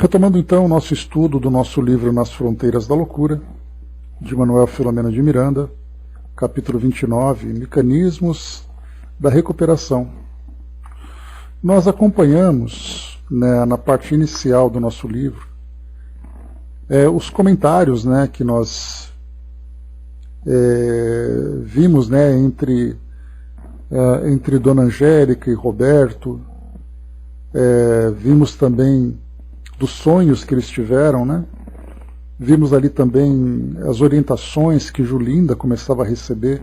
Retomando então o nosso estudo do nosso livro Nas Fronteiras da Loucura, de Manuel Filomeno de Miranda, capítulo 29, Mecanismos da Recuperação. Nós acompanhamos, na parte inicial do nosso livro, os comentários, que nós vimos, entre Dona Angélica e Roberto. Vimos também dos sonhos que eles tiveram, Vimos ali também as orientações que Julinda começava a receber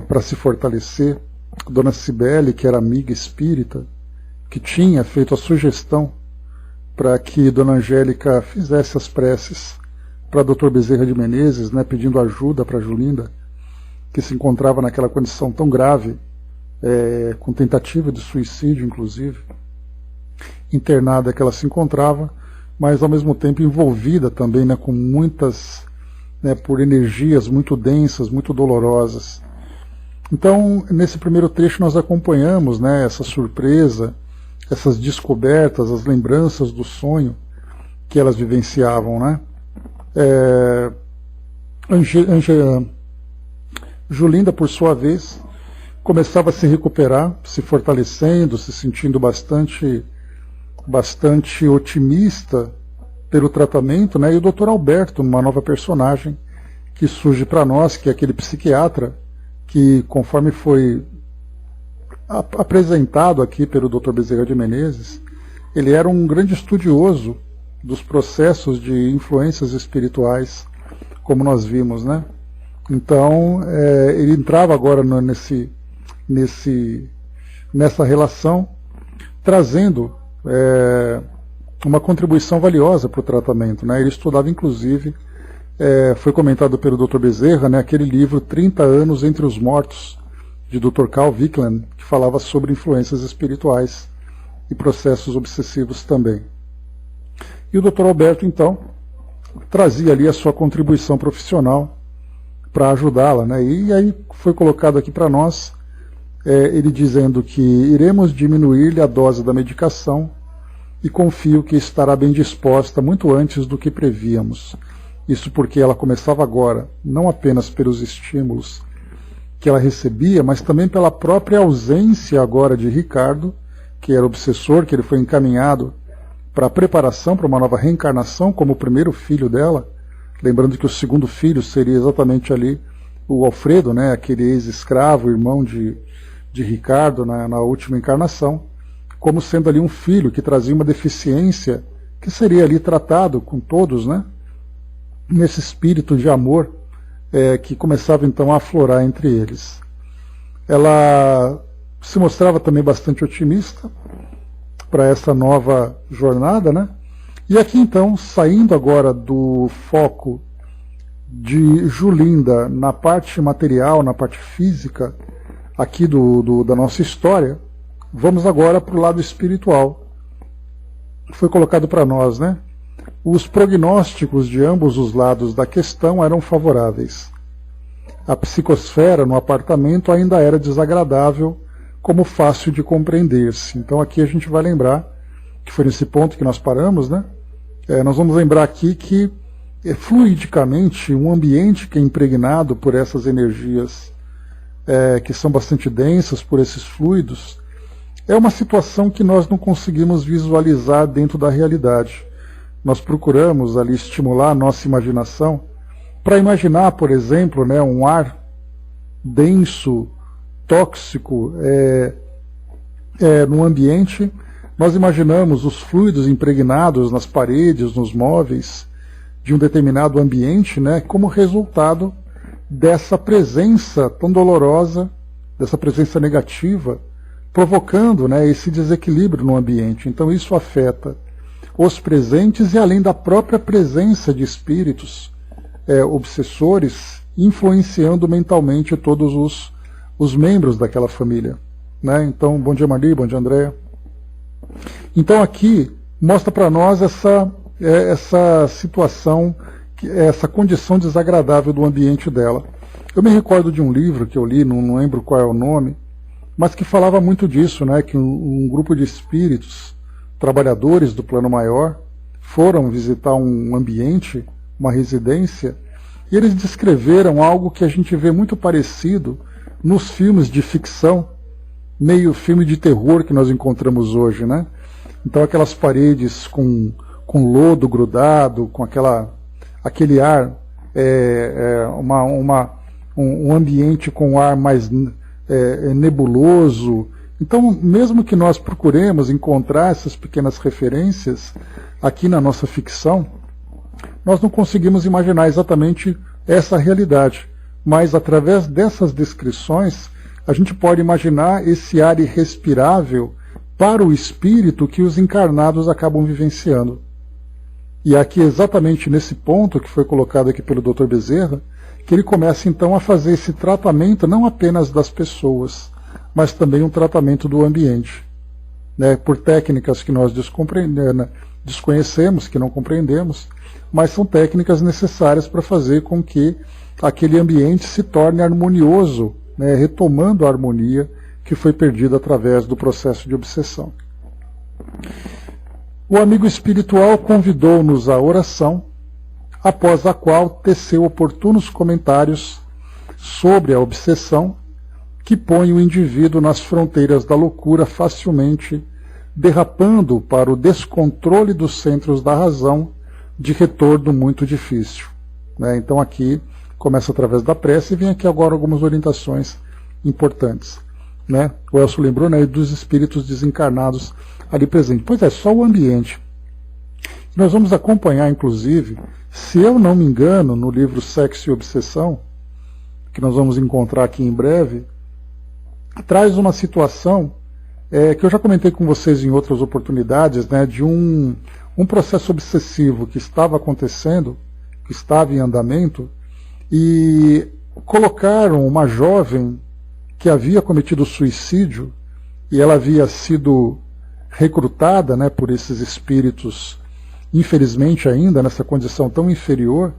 para se fortalecer. Dona Cibele, que era amiga espírita, que tinha feito a sugestão para que Dona Angélica fizesse as preces para Dr. Bezerra de Menezes, pedindo ajuda para Julinda, que se encontrava naquela condição tão grave, com tentativa de suicídio, inclusive, internada que ela se encontrava, mas ao mesmo tempo envolvida também com muitas, por energias muito densas, muito dolorosas. Então, nesse primeiro trecho nós acompanhamos essa surpresa, essas descobertas, as lembranças do sonho que elas vivenciavam. Julinda, por sua vez, começava a se recuperar, se fortalecendo, se sentindo bastante otimista pelo tratamento, e o Dr. Alberto, uma nova personagem que surge para nós, que é aquele psiquiatra que, conforme foi apresentado aqui pelo Dr. Bezerra de Menezes, ele era um grande estudioso dos processos de influências espirituais, como nós vimos, Então, ele entrava agora nessa relação, trazendo uma contribuição valiosa para o tratamento. Ele estudava, inclusive, foi comentado pelo Dr. Bezerra, aquele livro 30 anos entre os mortos, de Dr. Carl Wickland, que falava sobre influências espirituais e processos obsessivos também. E o Dr. Alberto, então, trazia ali a sua contribuição profissional para ajudá-la. E aí foi colocado aqui para nós, ele dizendo que iremos diminuir-lhe a dose da medicação e confio que estará bem disposta muito antes do que prevíamos. Isso porque ela começava agora, não apenas pelos estímulos que ela recebia, mas também pela própria ausência agora de Ricardo, que era obsessor, que ele foi encaminhado para a preparação para uma nova reencarnação como o primeiro filho dela, lembrando que o segundo filho seria exatamente ali o Alfredo, aquele ex-escravo, irmão de Ricardo na última encarnação, como sendo ali um filho que trazia uma deficiência que seria ali tratado com todos, nesse espírito de amor que começava então a aflorar entre eles. Ela se mostrava também bastante otimista para essa nova jornada, E aqui então, saindo agora do foco de Julinda na parte material, na parte física, aqui da nossa história, vamos agora para o lado espiritual. Foi colocado para nós, Os prognósticos de ambos os lados da questão eram favoráveis. A psicosfera no apartamento ainda era desagradável, como fácil de compreender-se. Então aqui a gente vai lembrar, que foi nesse ponto que nós paramos, nós vamos lembrar aqui que fluidicamente um ambiente que é impregnado por essas energias que são bastante densas, por esses fluidos, é uma situação que nós não conseguimos visualizar dentro da realidade. Nós procuramos ali estimular a nossa imaginação para imaginar, por exemplo, um ar denso, tóxico, no ambiente. Nós imaginamos os fluidos impregnados nas paredes, nos móveis de um determinado ambiente, como resultado dessa presença tão dolorosa, dessa presença negativa, provocando esse desequilíbrio no ambiente. Então isso afeta os presentes e além da própria presença de espíritos obsessores, influenciando mentalmente todos os membros daquela família. Então, bom dia Marli, bom dia Andréa. Então aqui mostra para nós essa situação, essa condição desagradável do ambiente dela. Eu me recordo de um livro que eu li, não lembro qual é o nome, mas que falava muito disso, que um grupo de espíritos trabalhadores do plano maior foram visitar um ambiente, uma residência, e eles descreveram algo que a gente vê muito parecido nos filmes de ficção, meio filme de terror que nós encontramos hoje, né? Então aquelas paredes com lodo grudado, com aquele ar, um ambiente com ar mais nebuloso. Então, mesmo que nós procuremos encontrar essas pequenas referências aqui na nossa ficção, nós não conseguimos imaginar exatamente essa realidade. Mas, através dessas descrições, a gente pode imaginar esse ar irrespirável para o espírito que os encarnados acabam vivenciando. E aqui, exatamente nesse ponto que foi colocado aqui pelo Dr. Bezerra, que ele começa então a fazer esse tratamento não apenas das pessoas, mas também um tratamento do ambiente, né, por técnicas que nós desconhecemos, que não compreendemos, mas são técnicas necessárias para fazer com que aquele ambiente se torne harmonioso, né, retomando a harmonia que foi perdida através do processo de obsessão. O amigo espiritual convidou-nos à oração, após a qual teceu oportunos comentários sobre a obsessão que põe o indivíduo nas fronteiras da loucura facilmente, derrapando para o descontrole dos centros da razão, de retorno muito difícil. Né? Então aqui começa através da prece e vem aqui agora algumas orientações importantes. Né? O Elcio lembrou, né, dos espíritos desencarnados ali presentes. Pois é, só o ambiente. Nós vamos acompanhar, inclusive, se eu não me engano, no livro Sexo e Obsessão, que nós vamos encontrar aqui em breve, traz uma situação que eu já comentei com vocês em outras oportunidades, né, de um processo obsessivo que estava acontecendo, que estava em andamento, e colocaram uma jovem que havia cometido suicídio, e ela havia sido recrutada, né, por esses espíritos, infelizmente ainda nessa condição tão inferior,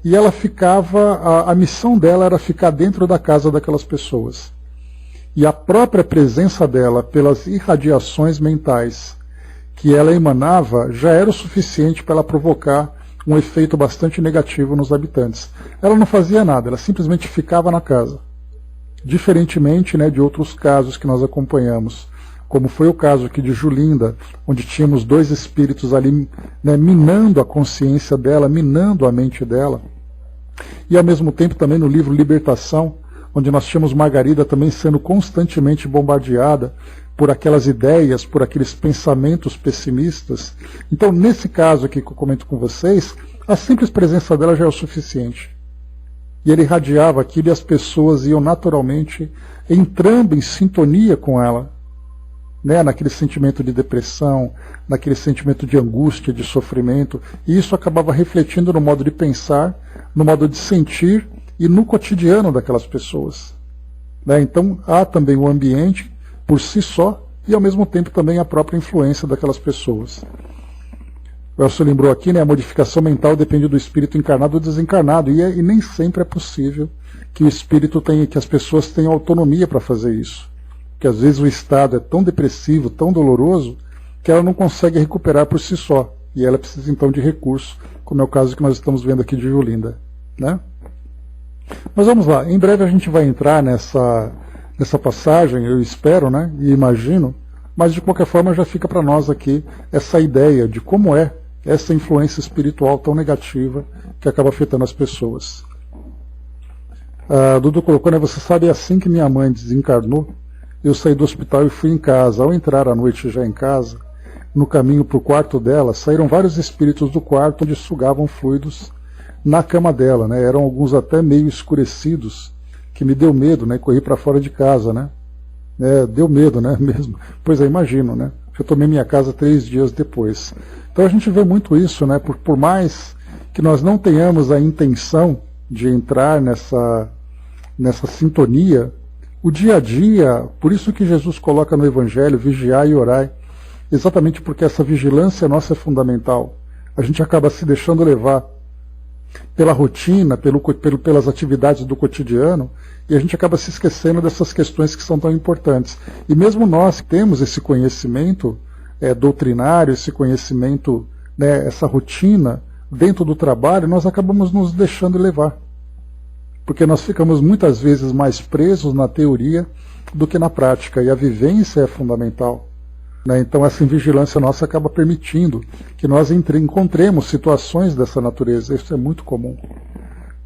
e ela ficava, a missão dela era ficar dentro da casa daquelas pessoas. E a própria presença dela, pelas irradiações mentais que ela emanava, já era o suficiente para ela provocar um efeito bastante negativo nos habitantes. Ela não fazia nada, ela simplesmente ficava na casa. Diferentemente, né, de outros casos que nós acompanhamos, como foi o caso aqui de Julinda, onde tínhamos dois espíritos ali, né, minando a consciência dela, minando a mente dela. E ao mesmo tempo também no livro Libertação, onde nós tínhamos Margarida também sendo constantemente bombardeada por aquelas ideias, por aqueles pensamentos pessimistas. Então, nesse caso aqui que eu comento com vocês, a simples presença dela já é o suficiente. E ele irradiava aquilo e as pessoas iam naturalmente entrando em sintonia com ela, né, naquele sentimento de depressão, naquele sentimento de angústia, de sofrimento, e isso acabava refletindo no modo de pensar, no modo de sentir e no cotidiano daquelas pessoas. Né? Então há também o ambiente por si só e ao mesmo tempo também a própria influência daquelas pessoas. O Elcio lembrou aqui, né, a modificação mental depende do espírito encarnado ou desencarnado, e nem sempre é possível que o espírito tenha, que as pessoas tenham autonomia para fazer isso. Porque às vezes o estado é tão depressivo, tão doloroso, que ela não consegue recuperar por si só. E ela precisa então de recursos, como é o caso que nós estamos vendo aqui de Julinda. Né? Mas vamos lá, em breve a gente vai entrar nessa passagem, eu espero, né, e imagino, mas de qualquer forma já fica para nós aqui essa ideia de como é essa influência espiritual tão negativa que acaba afetando as pessoas. Dudu colocou, né, você sabe, assim que minha mãe desencarnou, eu saí do hospital e fui em casa. Ao entrar à noite já em casa, no caminho para o quarto dela, saíram vários espíritos do quarto onde sugavam fluidos na cama dela, né? Eram alguns até meio escurecidos, que me deu medo, né? Corri para fora de casa, né? Deu medo, né? Mesmo. Pois é, imagino, né? Eu tomei minha casa 3 dias depois. Então a gente vê muito isso, né? Por mais que nós não tenhamos a intenção de entrar nessa sintonia, o dia a dia, por isso que Jesus coloca no Evangelho, vigiai e orai, exatamente porque essa vigilância nossa é fundamental. A gente acaba se deixando levar pela rotina, pelas atividades do cotidiano, e a gente acaba se esquecendo dessas questões que são tão importantes. E mesmo nós que temos esse conhecimento, doutrinário, esse conhecimento, né, essa rotina dentro do trabalho, nós acabamos nos deixando levar. Porque nós ficamos muitas vezes mais presos na teoria do que na prática, e a vivência é fundamental. Né? Então essa vigilância nossa acaba permitindo que nós encontremos situações dessa natureza. Isso é muito comum.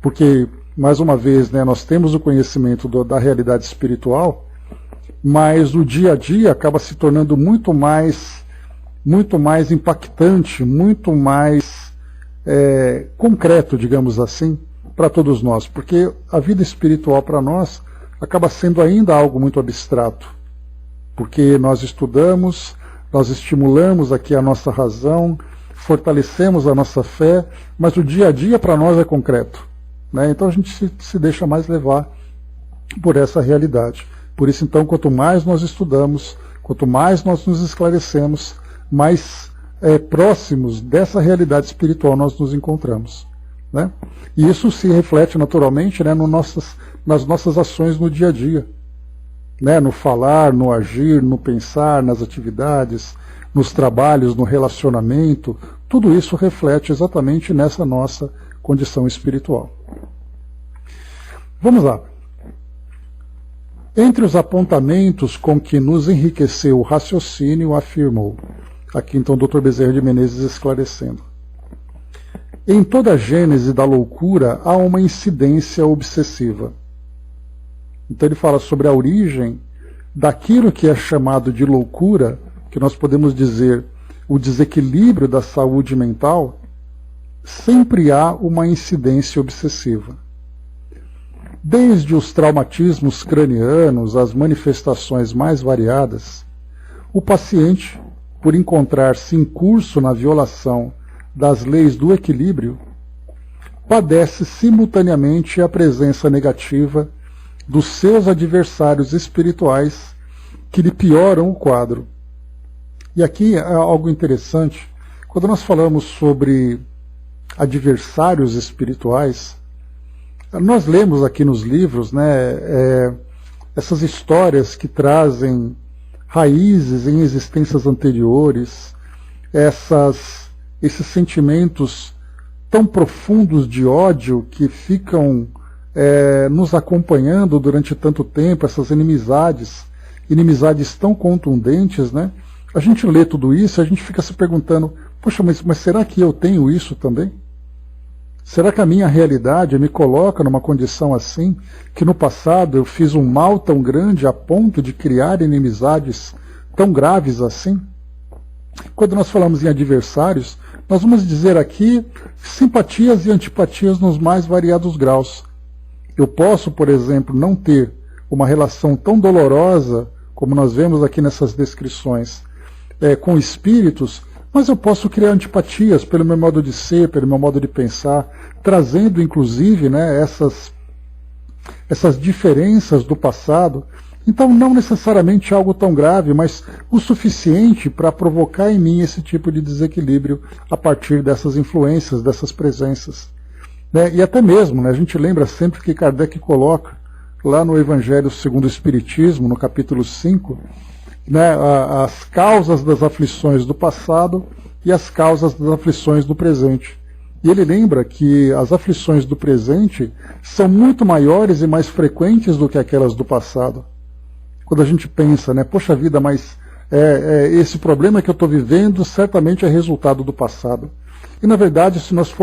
Porque, mais uma vez, né, nós temos o conhecimento da realidade espiritual, mas o dia a dia acaba se tornando muito mais impactante, muito mais concreto, digamos assim, para todos nós, porque a vida espiritual para nós acaba sendo ainda algo muito abstrato, porque nós estudamos, nós estimulamos aqui a nossa razão, fortalecemos a nossa fé, mas o dia a dia para nós é concreto, né? Então a gente se deixa mais levar por essa realidade. Por isso, então, quanto mais nós estudamos, quanto mais nós nos esclarecemos, mais próximos dessa realidade espiritual nós nos encontramos. Né? E isso se reflete naturalmente, né, nas nossas ações no dia a dia. Né? No falar, no agir, no pensar, nas atividades, nos trabalhos, no relacionamento. Tudo isso reflete exatamente nessa nossa condição espiritual. Vamos lá. Entre os apontamentos com que nos enriqueceu o raciocínio, afirmou. Aqui então o Dr. Bezerra de Menezes esclarecendo. Em toda a gênese da loucura há uma incidência obsessiva. Então ele fala sobre a origem daquilo que é chamado de loucura, que nós podemos dizer o desequilíbrio da saúde mental, sempre há uma incidência obsessiva. Desde os traumatismos cranianos às manifestações mais variadas, o paciente, por encontrar-se em curso na violação das leis do equilíbrio, padece simultaneamente a presença negativa dos seus adversários espirituais que lhe pioram o quadro. E aqui é algo interessante. Quando nós falamos sobre adversários espirituais, nós lemos aqui nos livros, né, essas histórias que trazem raízes em existências anteriores, esses sentimentos tão profundos de ódio que ficam nos acompanhando durante tanto tempo, essas inimizades tão contundentes, né? A gente lê tudo isso e a gente fica se perguntando, poxa, mas será que eu tenho isso também? Será que a minha realidade me coloca numa condição assim, que no passado eu fiz um mal tão grande a ponto de criar inimizades tão graves assim? Quando nós falamos em adversários, nós vamos dizer aqui simpatias e antipatias nos mais variados graus. Eu posso, por exemplo, não ter uma relação tão dolorosa, como nós vemos aqui nessas descrições, com espíritos, mas eu posso criar antipatias pelo meu modo de ser, pelo meu modo de pensar, trazendo inclusive, né, essas diferenças do passado. Então não necessariamente algo tão grave, mas o suficiente para provocar em mim esse tipo de desequilíbrio a partir dessas influências, dessas presenças. Né? E até mesmo, né, a gente lembra sempre que Kardec coloca lá no Evangelho segundo o Espiritismo, no capítulo 5, né, as causas das aflições do passado e as causas das aflições do presente. E ele lembra que as aflições do presente são muito maiores e mais frequentes do que aquelas do passado. Quando a gente pensa, né, poxa vida, mas esse problema que eu estou vivendo certamente é resultado do passado. E na verdade, se nós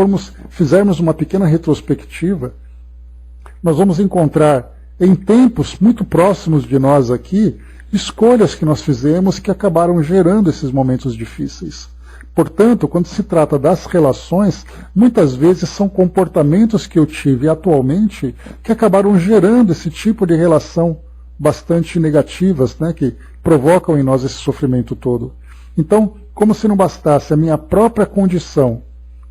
fizermos uma pequena retrospectiva, nós vamos encontrar em tempos muito próximos de nós aqui, escolhas que nós fizemos que acabaram gerando esses momentos difíceis. Portanto, quando se trata das relações, muitas vezes são comportamentos que eu tive atualmente que acabaram gerando esse tipo de relação bastante negativas, né, que provocam em nós esse sofrimento todo. Então, como se não bastasse a minha própria condição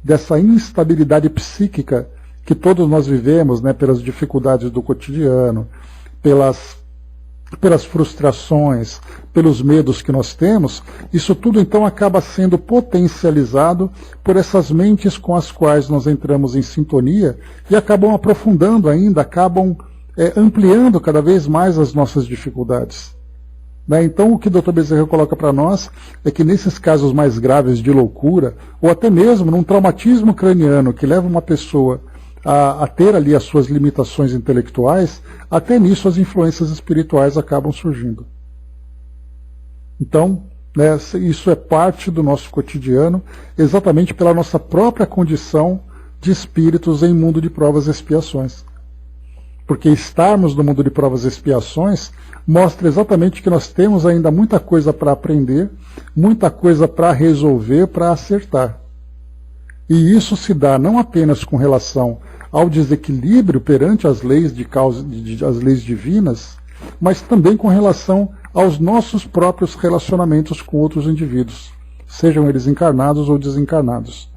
dessa instabilidade psíquica que todos nós vivemos, né, pelas dificuldades do cotidiano, pelas frustrações, pelos medos que nós temos, isso tudo então acaba sendo potencializado por essas mentes com as quais nós entramos em sintonia e acabam aprofundando ainda, acabam ampliando cada vez mais as nossas dificuldades. Né? Então, o que o Dr. Bezerra coloca para nós é que nesses casos mais graves de loucura, ou até mesmo num traumatismo craniano que leva uma pessoa a ter ali as suas limitações intelectuais, até nisso as influências espirituais acabam surgindo. Então, né, isso é parte do nosso cotidiano, exatamente pela nossa própria condição de espíritos em mundo de provas e expiações. Porque estarmos no mundo de provas e expiações mostra exatamente que nós temos ainda muita coisa para aprender, muita coisa para resolver, para acertar. E isso se dá não apenas com relação ao desequilíbrio perante as leis de causa, as leis divinas, mas também com relação aos nossos próprios relacionamentos com outros indivíduos, sejam eles encarnados ou desencarnados.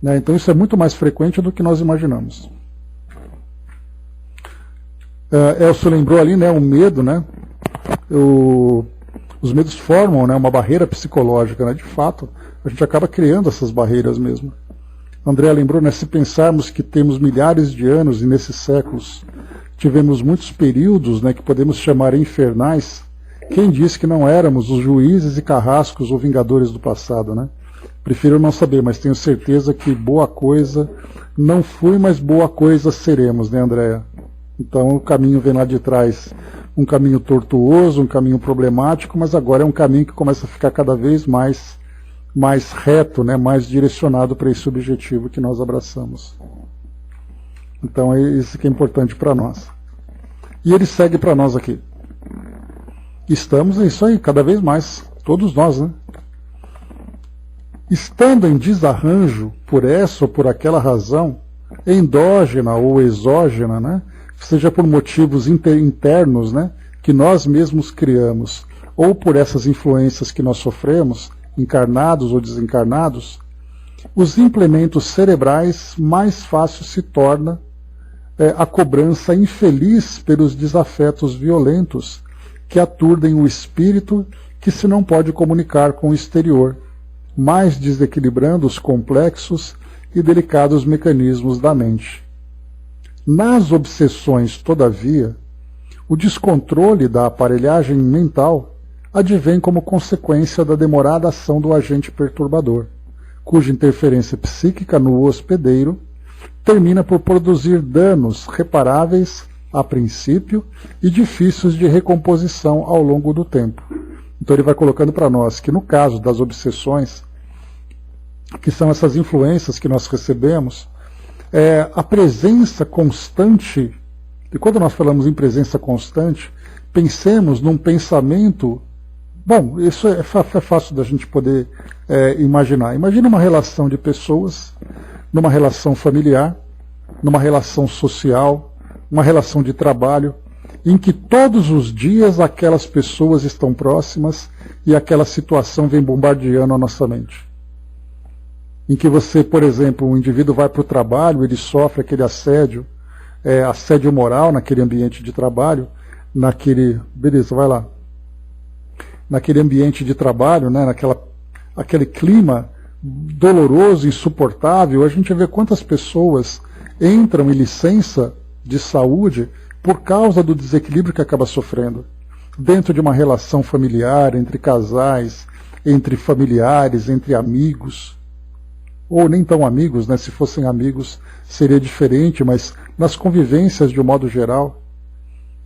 Né? Então isso é muito mais frequente do que nós imaginamos. Elcio lembrou ali, né, o medo, né? Os medos formam, né, uma barreira psicológica, né? De fato, a gente acaba criando essas barreiras mesmo. André lembrou, né, se pensarmos que temos milhares de anos e nesses séculos tivemos muitos períodos, né, que podemos chamar infernais, quem disse que não éramos os juízes e carrascos ou vingadores do passado, né? Prefiro não saber, mas tenho certeza que boa coisa não fui, mas boa coisa seremos, né, Andréa? Então o caminho vem lá de trás, um caminho tortuoso, um caminho problemático, mas agora é um caminho que começa a ficar cada vez mais reto, né, mais direcionado para esse objetivo que nós abraçamos. Então é isso que é importante para nós. E ele segue para nós aqui. Estamos, é isso aí, cada vez mais, todos nós, né? Estando em desarranjo por essa ou por aquela razão, endógena ou exógena, né? Seja por motivos internos, né, que nós mesmos criamos, ou por essas influências que nós sofremos, encarnados ou desencarnados, os implementos cerebrais mais fácil se torna a cobrança infeliz pelos desafetos violentos que aturdem o espírito que se não pode comunicar com o exterior, mais desequilibrando os complexos e delicados mecanismos da mente. Nas obsessões, todavia, o descontrole da aparelhagem mental advém como consequência da demorada ação do agente perturbador, cuja interferência psíquica no hospedeiro termina por produzir danos reparáveis a princípio e difíceis de recomposição ao longo do tempo. Então ele vai colocando para nós que no caso das obsessões, que são essas influências que nós recebemos, a presença constante, e quando nós falamos em presença constante, pensemos num pensamento, bom, isso é fácil da gente poder imaginar. Imagina uma relação de pessoas, numa relação familiar, numa relação social, uma relação de trabalho, em que todos os dias aquelas pessoas estão próximas e aquela situação vem bombardeando a nossa mente. Em que você, por exemplo, um indivíduo vai para o trabalho, ele sofre aquele assédio moral naquele ambiente de trabalho, beleza, vai lá, naquele ambiente de trabalho, né, aquele clima doloroso, insuportável, a gente vê quantas pessoas entram em licença de saúde por causa do desequilíbrio que acaba sofrendo, dentro de uma relação familiar, entre casais, entre familiares, entre amigos, ou nem tão amigos, né? Se fossem amigos seria diferente, mas nas convivências de um modo geral.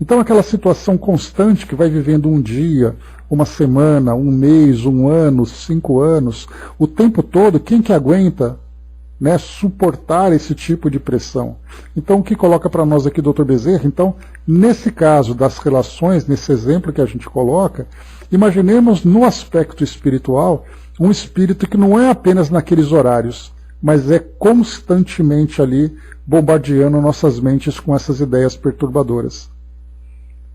Então aquela situação constante que vai vivendo um dia, uma semana, um mês, um ano, 5 anos, o tempo todo, quem que aguenta, né, suportar esse tipo de pressão? Então o que coloca para nós aqui o Dr. Bezerra? Então, nesse caso das relações, nesse exemplo que a gente coloca, imaginemos no aspecto espiritual, um espírito que não é apenas naqueles horários, mas é constantemente ali bombardeando nossas mentes com essas ideias perturbadoras.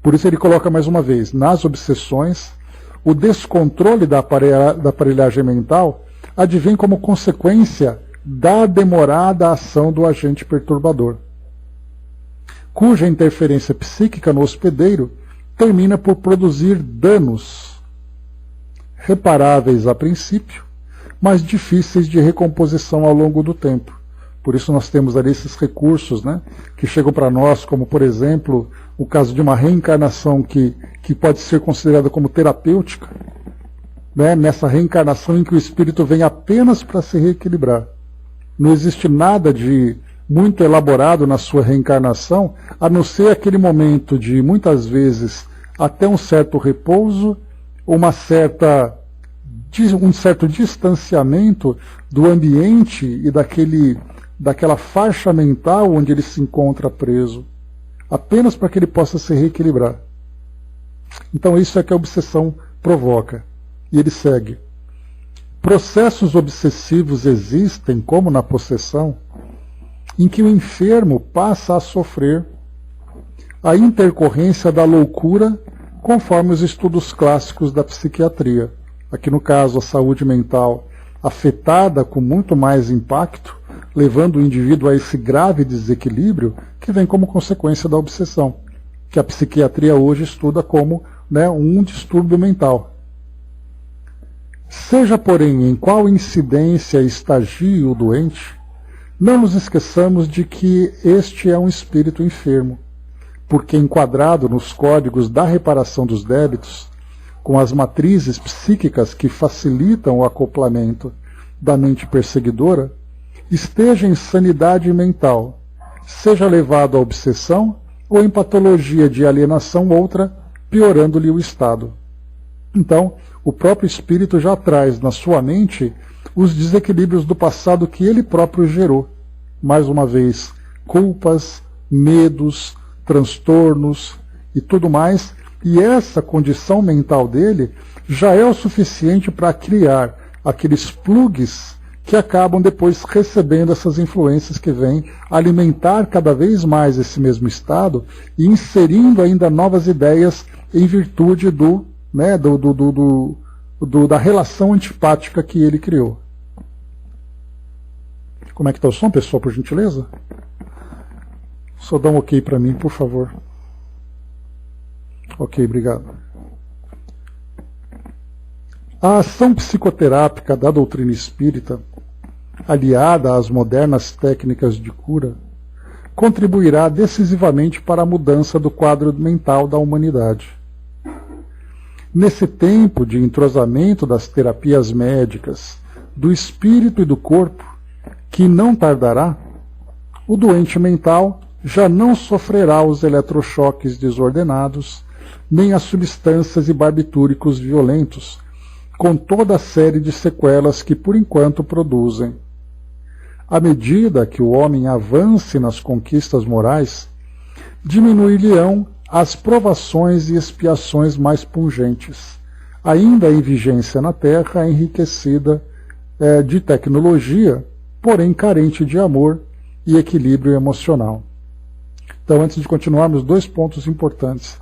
Por isso ele coloca mais uma vez, nas obsessões, o descontrole da aparelhagem mental advém como consequência da demorada ação do agente perturbador, cuja interferência psíquica no hospedeiro termina por produzir danos reparáveis a princípio, mas difíceis de recomposição ao longo do tempo, Por isso nós temos ali esses recursos, né, que chegam para nós, como por exemplo, o caso de uma reencarnação que pode ser considerada como terapêutica, né, nessa reencarnação em que o espírito vem apenas para se reequilibrar. Não existe nada de muito elaborado na sua reencarnação, a não ser aquele momento de, muitas vezes, até um certo repouso, um certo distanciamento do ambiente e daquela faixa mental onde ele se encontra preso, apenas para que ele possa se reequilibrar. Então isso é que a obsessão provoca. E ele segue. Processos obsessivos existem, como na possessão, em que o enfermo passa a sofrer a intercorrência da loucura conforme os estudos clássicos da psiquiatria. Aqui no caso, a saúde mental afetada com muito mais impacto, levando o indivíduo a esse grave desequilíbrio que vem como consequência da obsessão, que a psiquiatria hoje estuda como, né, um distúrbio mental. Seja, porém, em qual incidência estagie o doente, não nos esqueçamos de que este é um espírito enfermo, porque enquadrado nos códigos da reparação dos débitos, com as matrizes psíquicas que facilitam o acoplamento da mente perseguidora, esteja em sanidade mental, seja levado à obsessão ou em patologia de alienação outra, piorando-lhe o estado. Então, o próprio espírito já traz na sua mente os desequilíbrios do passado que ele próprio gerou. Mais uma vez, culpas, medos, transtornos e tudo mais. E essa condição mental dele já é o suficiente para criar aqueles plugs que acabam depois recebendo essas influências que vêm alimentar cada vez mais esse mesmo estado e inserindo ainda novas ideias em virtude da relação antipática que ele criou. Como é que está o som, pessoal, por gentileza? Só dá um ok para mim, por favor. Ok, obrigado. A ação psicoterápica da doutrina espírita, aliada às modernas técnicas de cura, contribuirá decisivamente para a mudança do quadro mental da humanidade. Nesse tempo de entrosamento das terapias médicas, do espírito e do corpo, que não tardará, o doente mental já não sofrerá os eletrochoques desordenados, nem as substâncias e barbitúricos violentos, com toda a série de sequelas que por enquanto produzem. À medida que o homem avance nas conquistas morais, diminuir-lhe-ão as provações e expiações mais pungentes, ainda em vigência na Terra, enriquecida de tecnologia, porém carente de amor e equilíbrio emocional. Então, antes de continuarmos, 2 pontos importantes.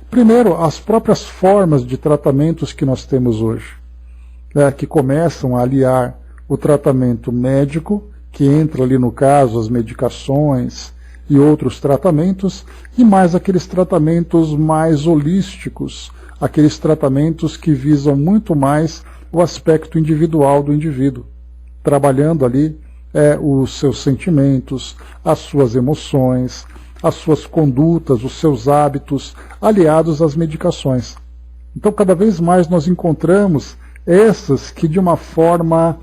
Primeiro, as próprias formas de tratamentos que nós temos hoje, que começam a aliar o tratamento médico, que entra ali no caso as medicações e outros tratamentos, e mais aqueles tratamentos mais holísticos, aqueles tratamentos que visam muito mais o aspecto individual do indivíduo, trabalhando ali os seus sentimentos, as suas emoções, as suas condutas, os seus hábitos, aliados às medicações. Então, cada vez mais nós encontramos essas que, de uma forma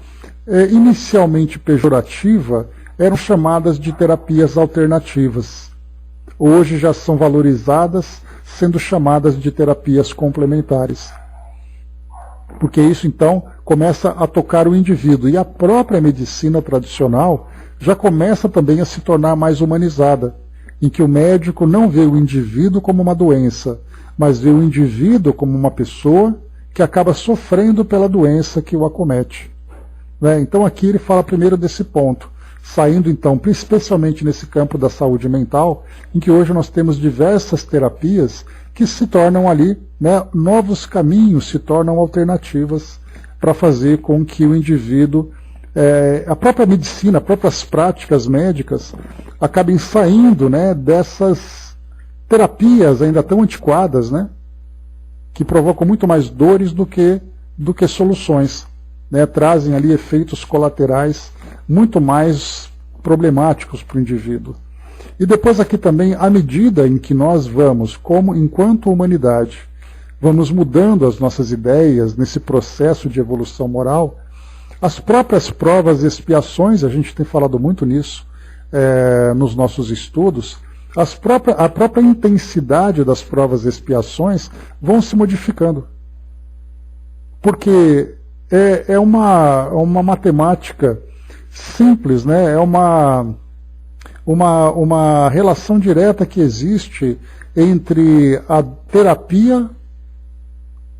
inicialmente pejorativa, eram chamadas de terapias alternativas. Hoje já são valorizadas, sendo chamadas de terapias complementares. Porque isso, então, começa a tocar o indivíduo. E a própria medicina tradicional já começa também a se tornar mais humanizada, em que o médico não vê o indivíduo como uma doença, mas vê o indivíduo como uma pessoa que acaba sofrendo pela doença que o acomete. Então aqui ele fala primeiro desse ponto, saindo então, especialmente nesse campo da saúde mental, em que hoje nós temos diversas terapias que se tornam ali, novos caminhos, se tornam alternativas para fazer com que o indivíduo, a própria medicina, as próprias práticas médicas, acabem saindo dessas terapias ainda tão antiquadas, que provocam muito mais dores do que soluções. Trazem ali efeitos colaterais muito mais problemáticos para o indivíduo. E depois aqui também, à medida em que nós vamos, enquanto humanidade, vamos mudando as nossas ideias nesse processo de evolução moral, as próprias provas e expiações, a gente tem falado muito nisso nos nossos estudos, a própria intensidade das provas e expiações vão se modificando. Porque é uma matemática simples, né? É uma relação direta que existe entre a terapia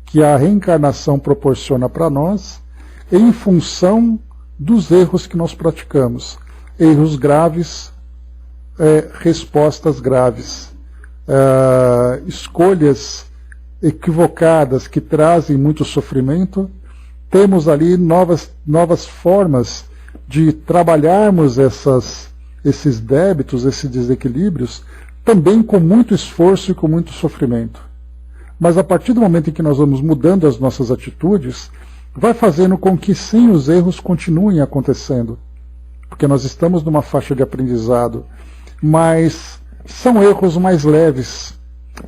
que a reencarnação proporciona para nós em função dos erros que nós praticamos. Erros graves, respostas graves, escolhas equivocadas que trazem muito sofrimento. Temos ali novas formas de trabalharmos esses débitos, esses desequilíbrios, também com muito esforço e com muito sofrimento. Mas a partir do momento em que nós vamos mudando as nossas atitudes, vai fazendo com que sim, os erros continuem acontecendo. Porque nós estamos numa faixa de aprendizado, mas são erros mais leves.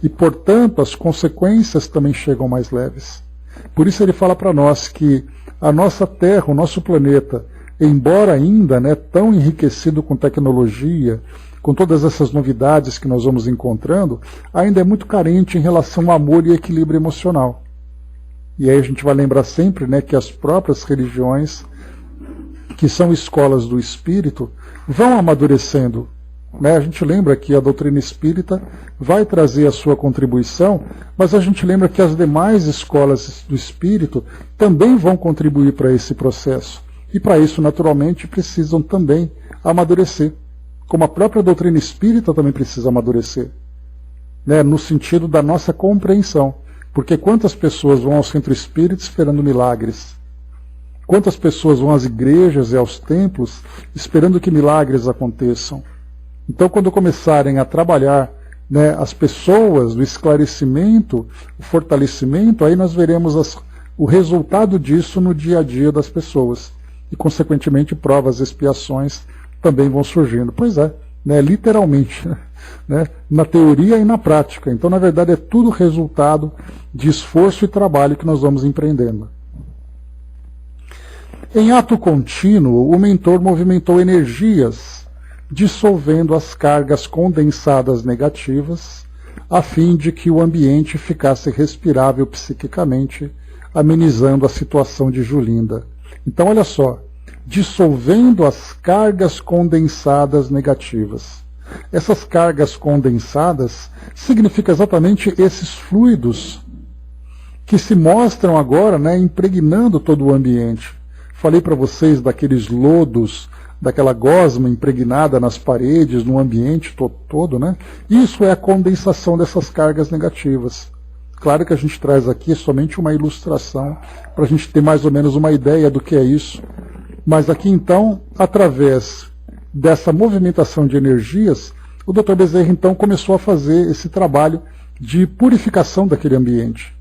E, portanto, as consequências também chegam mais leves. Por isso ele fala para nós que a nossa Terra, o nosso planeta, embora ainda tão enriquecido com tecnologia, com todas essas novidades que nós vamos encontrando, ainda é muito carente em relação ao amor e equilíbrio emocional. E aí a gente vai lembrar sempre que as próprias religiões, que são escolas do espírito, vão amadurecendo. A gente lembra que a doutrina espírita vai trazer a sua contribuição, mas a gente lembra que as demais escolas do espírito também vão contribuir para esse processo. E para isso, naturalmente, precisam também amadurecer. Como a própria doutrina espírita também precisa amadurecer. No sentido da nossa compreensão. Porque quantas pessoas vão ao centro espírita esperando milagres? Quantas pessoas vão às igrejas e aos templos esperando que milagres aconteçam? Então, quando começarem a trabalhar as pessoas, o esclarecimento, o fortalecimento, aí nós veremos o resultado disso no dia a dia das pessoas. E, consequentemente, provas e expiações também vão surgindo. Pois é, literalmente, na teoria e na prática. Então, na verdade, é tudo resultado de esforço e trabalho que nós vamos empreendendo. Em ato contínuo, o mentor movimentou energias, dissolvendo as cargas condensadas negativas, a fim de que o ambiente ficasse respirável psiquicamente, amenizando a situação de Julinda. Então, olha só, dissolvendo as cargas condensadas negativas. Essas cargas condensadas significam exatamente esses fluidos que se mostram agora impregnando todo o ambiente. Falei para vocês daqueles lodos, daquela gosma impregnada nas paredes, no ambiente todo, Isso é a condensação dessas cargas negativas. Claro que a gente traz aqui somente uma ilustração, para a gente ter mais ou menos uma ideia do que é isso. Mas aqui então, através dessa movimentação de energias, o Dr. Bezerra então começou a fazer esse trabalho de purificação daquele ambiente.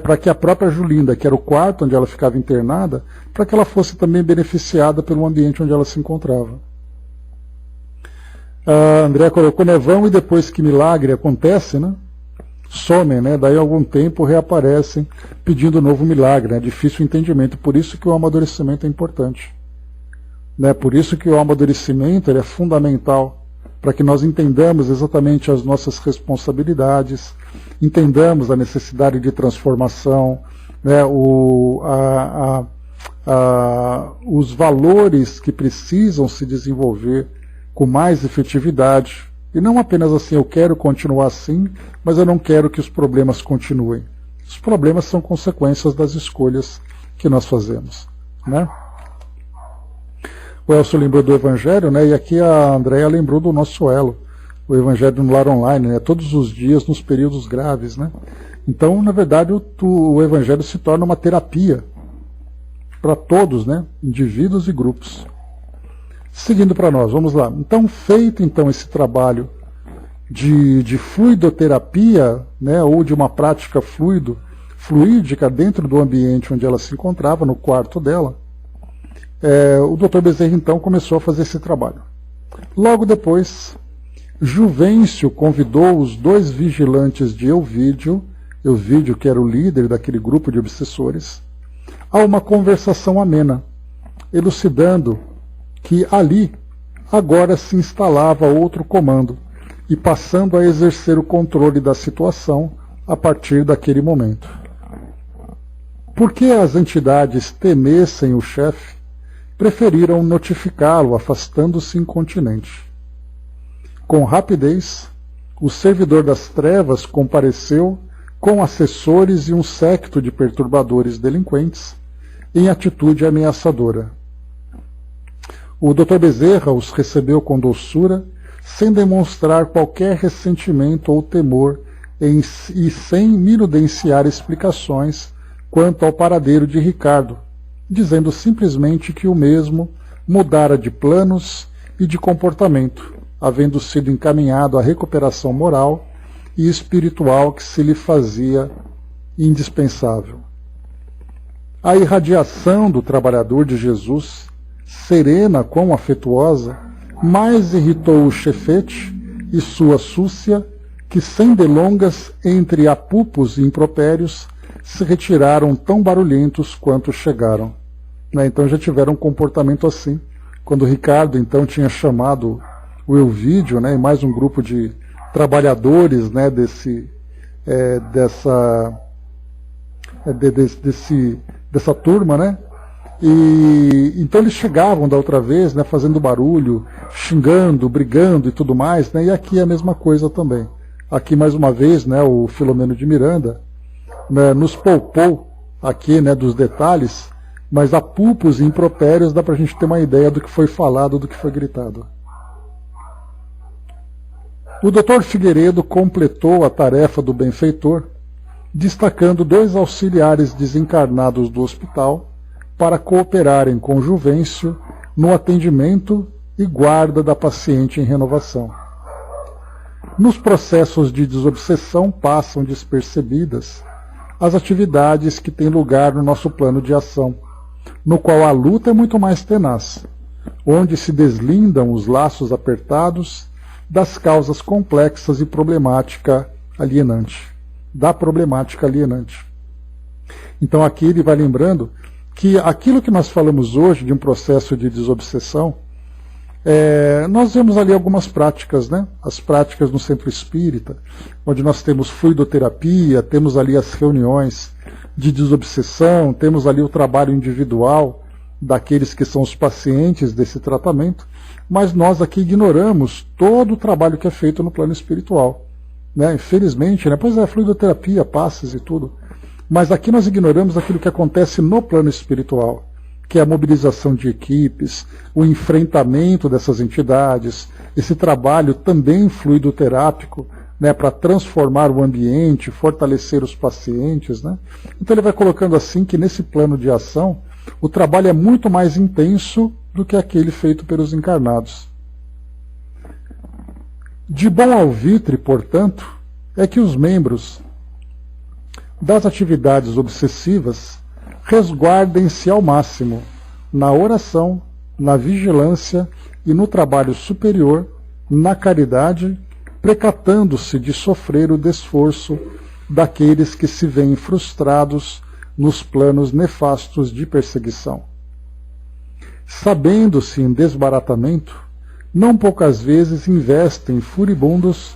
Para que a própria Julinda, que era o quarto onde ela ficava internada, para que ela fosse também beneficiada pelo ambiente onde ela se encontrava. A André colocou nevão e depois que milagre acontece, somem, daí a algum tempo reaparecem pedindo novo milagre. É difícil o entendimento, por isso que o amadurecimento é importante. Por isso que o amadurecimento ele é fundamental, para que nós entendamos exatamente as nossas responsabilidades, entendamos a necessidade de transformação, os valores que precisam se desenvolver com mais efetividade, e não apenas assim, eu quero continuar assim, mas eu não quero que os problemas continuem. Os problemas são consequências das escolhas que nós fazemos. O Elcio lembrou do Evangelho, e aqui a Andréa lembrou do nosso elo, o Evangelho no Lar Online, todos os dias nos períodos graves. Então, na verdade, o Evangelho se torna uma terapia para todos, indivíduos e grupos. Seguindo para nós, vamos lá. Então, feito esse trabalho de fluidoterapia, ou de uma prática fluídica dentro do ambiente onde ela se encontrava, no quarto dela, o Dr. Bezerra então começou a fazer esse trabalho. Logo depois, Juvencio convidou os 2 vigilantes de Elvídio que era o líder daquele grupo de obsessores, a uma conversação amena, elucidando que ali agora se instalava outro comando e passando a exercer o controle da situação a partir daquele momento. Porque as entidades temessem o chefe, preferiram notificá-lo, afastando-se incontinente. Com rapidez, o servidor das trevas compareceu com assessores e um séquito de perturbadores delinquentes em atitude ameaçadora. O Dr. Bezerra os recebeu com doçura, sem demonstrar qualquer ressentimento ou temor e sem minudenciar explicações quanto ao paradeiro de Ricardo, dizendo simplesmente que o mesmo mudara de planos e de comportamento, havendo sido encaminhado à recuperação moral e espiritual que se lhe fazia indispensável. A irradiação do trabalhador de Jesus, serena como afetuosa, mais irritou o chefete e sua súcia, que sem delongas entre apupos e impropérios se retiraram tão barulhentos quanto chegaram. Então já tiveram um comportamento assim. Quando Ricardo então tinha chamado o Elvídio, e mais um grupo de trabalhadores dessa turma, e então eles chegavam da outra vez, fazendo barulho, xingando, brigando e tudo mais, e aqui é a mesma coisa também. Aqui mais uma vez, o Filomeno de Miranda nos poupou aqui, dos detalhes, mas apupos e impropérios dá para a gente ter uma ideia do que foi falado, do que foi gritado. O Dr. Figueiredo completou a tarefa do benfeitor, destacando 2 auxiliares desencarnados do hospital para cooperarem com Juvencio no atendimento e guarda da paciente em renovação. Nos processos de desobsessão passam despercebidas as atividades que têm lugar no nosso plano de ação, no qual a luta é muito mais tenaz, onde se deslindam os laços apertados das causas complexas e da problemática alienante. Então aqui ele vai lembrando que aquilo que nós falamos hoje de um processo de desobsessão, nós vemos ali algumas práticas, as práticas no centro espírita, onde nós temos fluidoterapia, temos ali as reuniões de desobsessão, temos ali o trabalho individual daqueles que são os pacientes desse tratamento, mas nós aqui ignoramos todo o trabalho que é feito no plano espiritual. Infelizmente, pois é, fluidoterapia, passes e tudo, mas aqui nós ignoramos aquilo que acontece no plano espiritual, que é a mobilização de equipes, o enfrentamento dessas entidades, esse trabalho também fluidoterápico, para transformar o ambiente, fortalecer os pacientes. Então ele vai colocando assim que nesse plano de ação, o trabalho é muito mais intenso do que aquele feito pelos encarnados. De bom alvitre, portanto, é que os membros das atividades obsessivas resguardem-se ao máximo na oração, na vigilância e no trabalho superior, na caridade, precatando-se de sofrer o desforço daqueles que se veem frustrados nos planos nefastos de perseguição. Sabendo-se em desbaratamento, não poucas vezes investem furibundos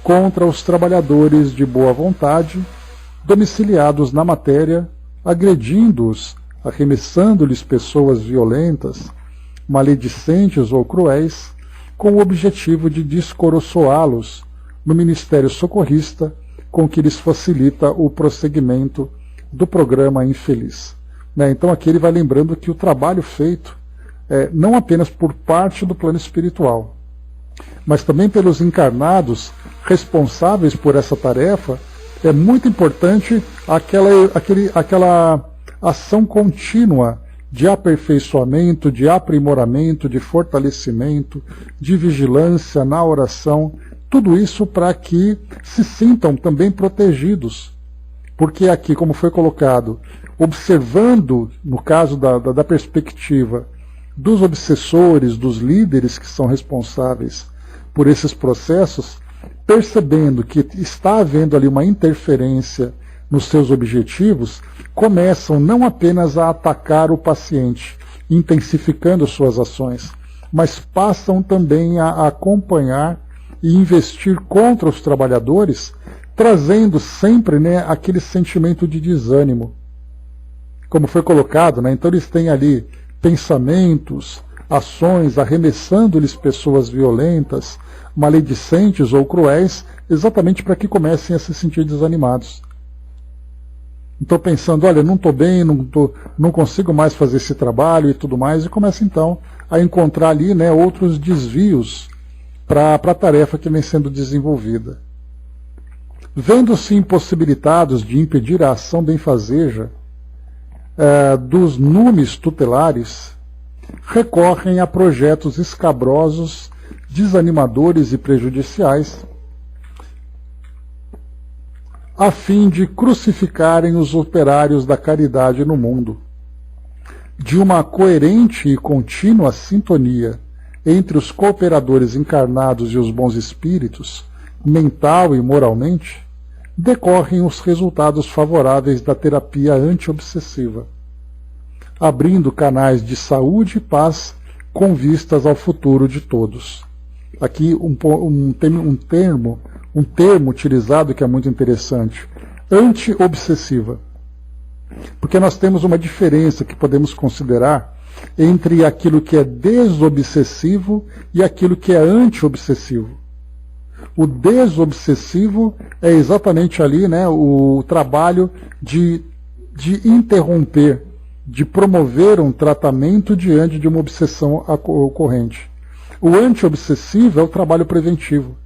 contra os trabalhadores de boa vontade, domiciliados na matéria, agredindo-os, arremessando-lhes pessoas violentas, maledicentes ou cruéis, com o objetivo de descoroçoá-los no ministério socorrista com que lhes facilita o prosseguimento do programa infeliz. Então aqui ele vai lembrando que o trabalho feito, não apenas por parte do plano espiritual, mas também pelos encarnados responsáveis por essa tarefa, é muito importante aquela ação contínua de aperfeiçoamento, de aprimoramento, de fortalecimento, de vigilância na oração, tudo isso para que se sintam também protegidos. Porque aqui, como foi colocado, observando, no caso da perspectiva dos obsessores, dos líderes que são responsáveis por esses processos, percebendo que está havendo ali uma interferência nos seus objetivos, começam não apenas a atacar o paciente, intensificando suas ações, mas passam também a acompanhar e investir contra os trabalhadores, trazendo sempre, né, aquele sentimento de desânimo. Como foi colocado, né, então eles têm ali pensamentos, ações, arremessando-lhes pessoas violentas, maledicentes ou cruéis, exatamente para que comecem a se sentir desanimados. Então pensando, olha, não estou bem, não consigo mais fazer esse trabalho e tudo mais, e começa então a encontrar ali, né, outros desvios para a tarefa que vem sendo desenvolvida. Vendo-se impossibilitados de impedir a ação benfazeja dos numes tutelares, recorrem a projetos escabrosos, desanimadores e prejudiciais, a fim de crucificarem os operários da caridade no mundo. De uma coerente e contínua sintonia entre os cooperadores encarnados e os bons espíritos, mental e moralmente, decorrem os resultados favoráveis da terapia anti-obsessiva, abrindo canais de saúde e paz com vistas ao futuro de todos. Aqui um termo utilizado que é muito interessante, anti-obsessiva. Porque nós temos uma diferença que podemos considerar entre aquilo que é desobsessivo e aquilo que é anti-obsessivo. O desobsessivo é exatamente ali, né, o trabalho de interromper, de promover um tratamento diante de uma obsessão ocorrente. O anti-obsessivo é o trabalho preventivo.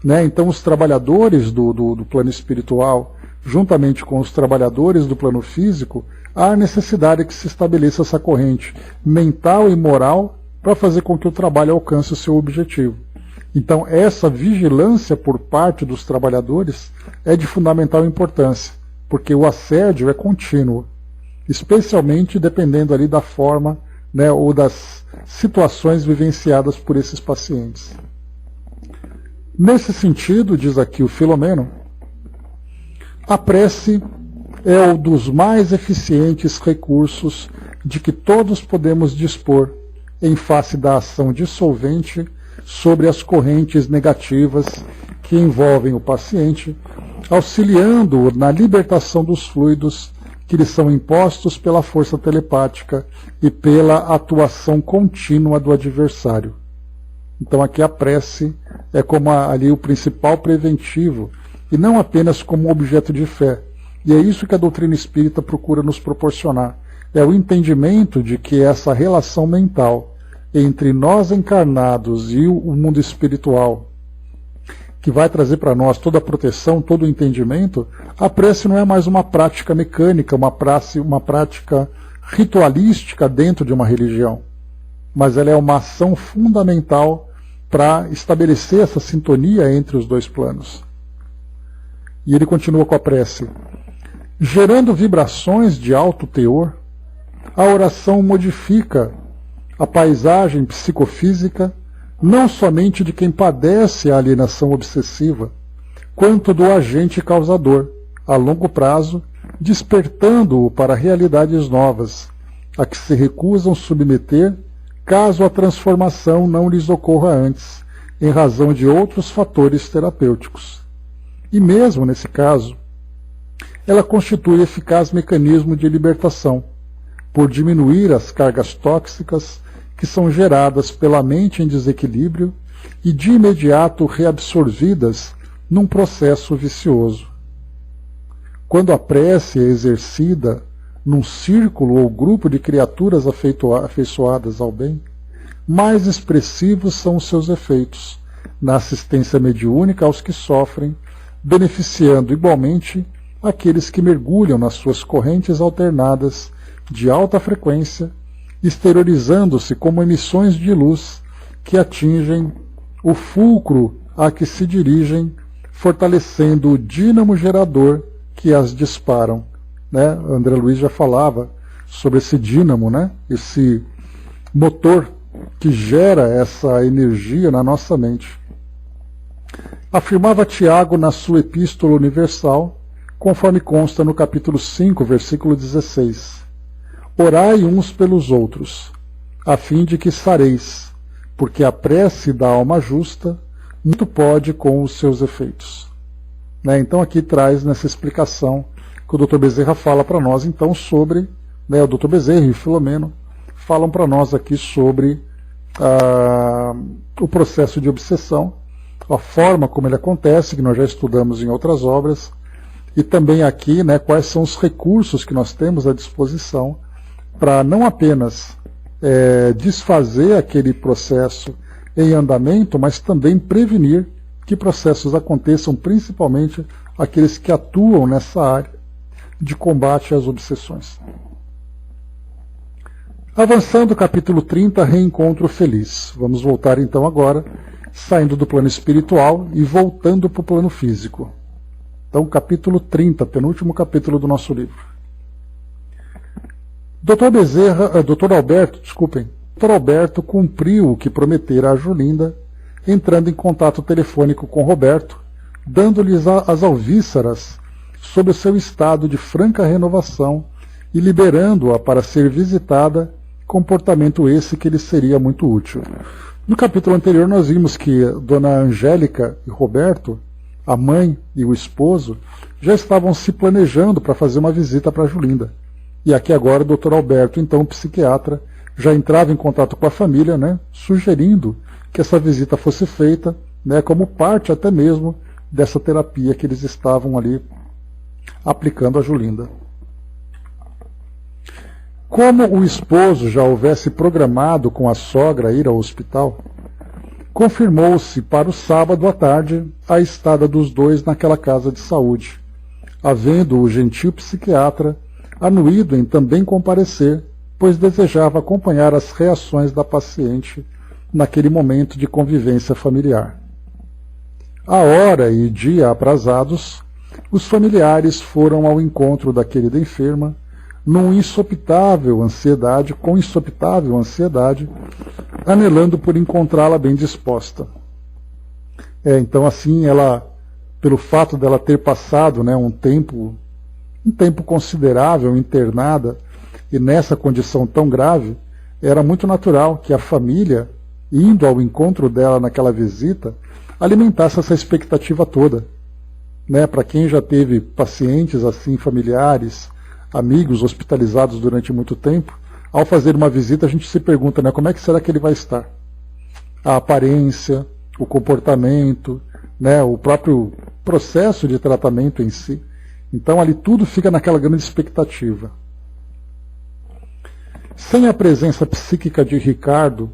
Né? Então os trabalhadores do plano espiritual, juntamente com os trabalhadores do plano físico, há necessidade que se estabeleça essa corrente mental e moral para fazer com que o trabalho alcance o seu objetivo. Então essa vigilância por parte dos trabalhadores é de fundamental importância, porque o assédio é contínuo, especialmente dependendo ali da forma, né, ou das situações vivenciadas por esses pacientes. Nesse sentido, diz aqui o Filomeno, a prece é um dos mais eficientes recursos de que todos podemos dispor em face da ação dissolvente sobre as correntes negativas que envolvem o paciente, auxiliando-o na libertação dos fluidos que lhe são impostos pela força telepática e pela atuação contínua do adversário. Então aqui a prece é como ali o principal preventivo, e não apenas como objeto de fé. E é isso que a doutrina espírita procura nos proporcionar. É o entendimento de que essa relação mental entre nós encarnados e o mundo espiritual, que vai trazer para nós toda a proteção, todo o entendimento, a prece não é mais uma prática mecânica, uma prática ritualística dentro de uma religião, mas ela é uma ação fundamental para estabelecer essa sintonia entre os dois planos. E ele continua com a prece. Gerando vibrações de alto teor, a oração modifica a paisagem psicofísica não somente de quem padece a alienação obsessiva, quanto do agente causador, a longo prazo, despertando-o para realidades novas, a que se recusam submeter, caso a transformação não lhes ocorra antes, em razão de outros fatores terapêuticos. E mesmo nesse caso, ela constitui eficaz mecanismo de libertação, por diminuir as cargas tóxicas que são geradas pela mente em desequilíbrio e de imediato reabsorvidas num processo vicioso. Quando a prece é exercida num círculo ou grupo de criaturas afeiçoadas ao bem, mais expressivos são os seus efeitos na assistência mediúnica aos que sofrem, beneficiando igualmente aqueles que mergulham nas suas correntes alternadas de alta frequência, exteriorizando-se como emissões de luz que atingem o fulcro a que se dirigem, fortalecendo o dínamo gerador que as disparam. Né? André Luiz já falava sobre esse dínamo, né? motor que gera essa energia na nossa mente. Afirmava Tiago na sua Epístola Universal, conforme consta no capítulo 5, versículo 16. Orai uns pelos outros, a fim de que sareis, porque a prece da alma justa muito pode com os seus efeitos. Então aqui traz nessa explicação que o Dr. Bezerra fala para nós então sobre, o Dr. Bezerra e o Filomeno falam para nós aqui sobre o processo de obsessão, a forma como ele acontece, que nós já estudamos em outras obras, e também aqui quais são os recursos que nós temos à disposição para não apenas desfazer aquele processo em andamento, mas também prevenir que processos aconteçam, principalmente aqueles que atuam nessa área de combate às obsessões. Avançando, capítulo 30, Reencontro Feliz. Vamos voltar então agora, saindo do plano espiritual e voltando para o plano físico. Então, capítulo 30, penúltimo capítulo do nosso livro. Dr. Alberto cumpriu o que prometera a Julinda, entrando em contato telefônico com Roberto, dando-lhes as alvíceras sobre o seu estado de franca renovação e liberando-a para ser visitada, comportamento esse que lhe seria muito útil. No capítulo anterior nós vimos que Dona Angélica e Roberto, a mãe e o esposo, já estavam se planejando para fazer uma visita para Julinda. E aqui agora o Dr. Alberto, então o psiquiatra, já entrava em contato com a família, sugerindo que essa visita fosse feita, como parte até mesmo dessa terapia que eles estavam ali aplicando a Julinda. Como o esposo já houvesse programado com a sogra ir ao hospital, confirmou-se para o sábado à tarde a estada dos dois naquela casa de saúde, havendo o gentil psiquiatra anuído em também comparecer, pois desejava acompanhar as reações da paciente naquele momento de convivência familiar. A hora e dia aprazados, os familiares foram ao encontro da querida enferma, com insopitável ansiedade, anelando por encontrá-la bem disposta. Então assim, ela, pelo fato dela ter passado um tempo considerável internada, e nessa condição tão grave, era muito natural que a família, indo ao encontro dela naquela visita, alimentasse essa expectativa toda. Para quem já teve pacientes assim, familiares, amigos hospitalizados durante muito tempo, ao fazer uma visita a gente se pergunta, como é que será que ele vai estar? A aparência, o comportamento, o próprio processo de tratamento em si. Então ali tudo fica naquela grande expectativa. Sem a presença psíquica de Ricardo,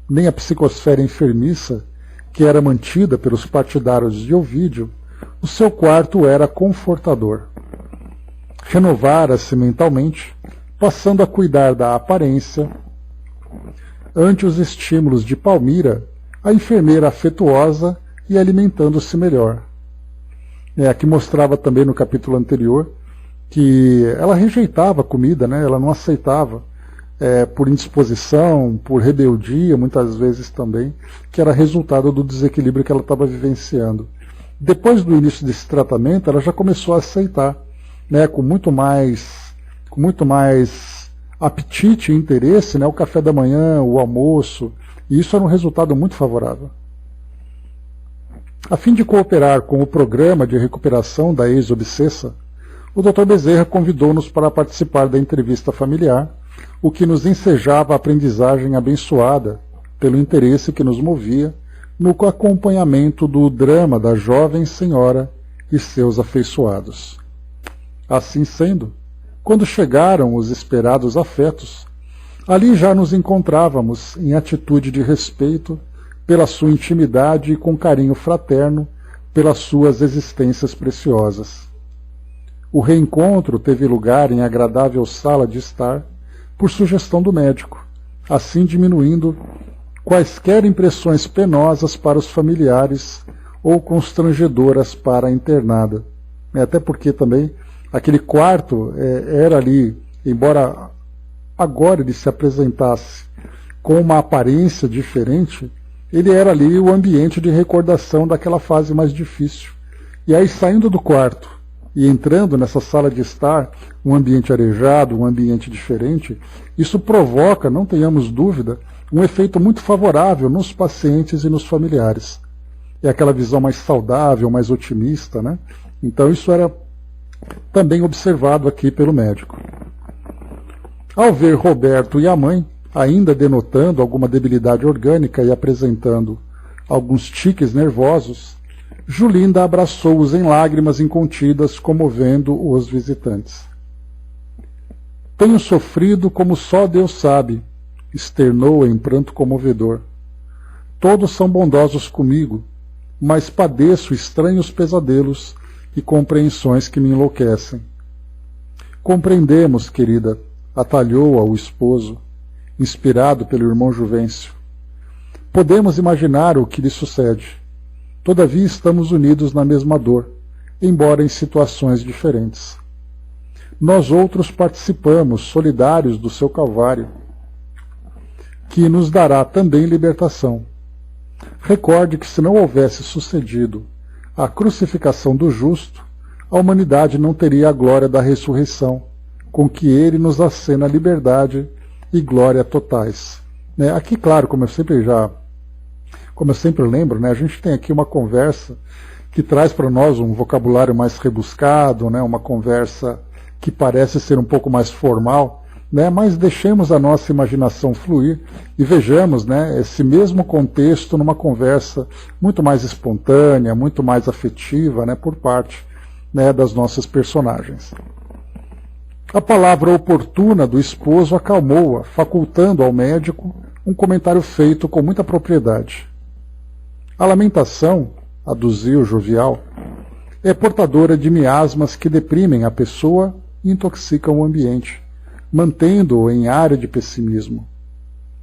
nem a psicosfera enfermiça, que era mantida pelos partidários de Ovídio, o seu quarto era confortador. Renovara-se mentalmente, passando a cuidar da aparência. Ante os estímulos de Palmira, a enfermeira afetuosa e alimentando-se melhor. Aqui mostrava também no capítulo anterior que ela rejeitava a comida, ela não aceitava, por indisposição, por rebeldia, muitas vezes também, que era resultado do desequilíbrio que ela estava vivenciando. Depois do início desse tratamento, ela já começou a aceitar, com muito mais apetite e interesse, o café da manhã, o almoço, e isso era um resultado muito favorável. A fim de cooperar com o programa de recuperação da ex-obsessa, o Dr. Bezerra convidou-nos para participar da entrevista familiar, o que nos ensejava a aprendizagem abençoada pelo interesse que nos movia no acompanhamento do drama da jovem senhora e seus afeiçoados. Assim sendo, quando chegaram os esperados afetos, ali já nos encontrávamos em atitude de respeito pela sua intimidade e com carinho fraterno pelas suas existências preciosas. O reencontro teve lugar em agradável sala de estar, por sugestão do médico, assim diminuindo quaisquer impressões penosas para os familiares ou constrangedoras para a internada. Até porque também aquele quarto era ali, embora agora ele se apresentasse com uma aparência diferente, ele era ali o ambiente de recordação daquela fase mais difícil. E aí, saindo do quarto e entrando nessa sala de estar, um ambiente arejado, um ambiente diferente, isso provoca, não tenhamos dúvida, um efeito muito favorável nos pacientes e nos familiares. É aquela visão mais saudável, mais otimista, né? Então isso era também observado aqui pelo médico. Ao ver Roberto e a mãe, ainda denotando alguma debilidade orgânica e apresentando alguns tiques nervosos, Julinda abraçou-os em lágrimas incontidas, comovendo os visitantes. Tenho sofrido como só Deus sabe, externou em pranto comovedor. Todos são bondosos comigo, mas padeço estranhos pesadelos e compreensões que me enlouquecem. Compreendemos, querida, atalhou-a o esposo, inspirado pelo irmão Juvencio. Podemos imaginar o que lhe sucede. Todavia estamos unidos na mesma dor, embora em situações diferentes. Nós outros participamos, solidários do seu calvário, que nos dará também libertação. Recorde que se não houvesse sucedido a crucificação do justo, a humanidade não teria a glória da ressurreição, com que ele nos acena liberdade e glória totais. Aqui, claro, como eu sempre lembro, a gente tem aqui uma conversa que traz para nós um vocabulário mais rebuscado, uma conversa que parece ser um pouco mais formal, mas deixemos a nossa imaginação fluir e vejamos esse mesmo contexto numa conversa muito mais espontânea, muito mais afetiva por parte das nossas personagens. A palavra oportuna do esposo acalmou-a, facultando ao médico um comentário feito com muita propriedade. A lamentação, aduziu Jovial, é portadora de miasmas que deprimem a pessoa e intoxicam o ambiente, mantendo-o em área de pessimismo.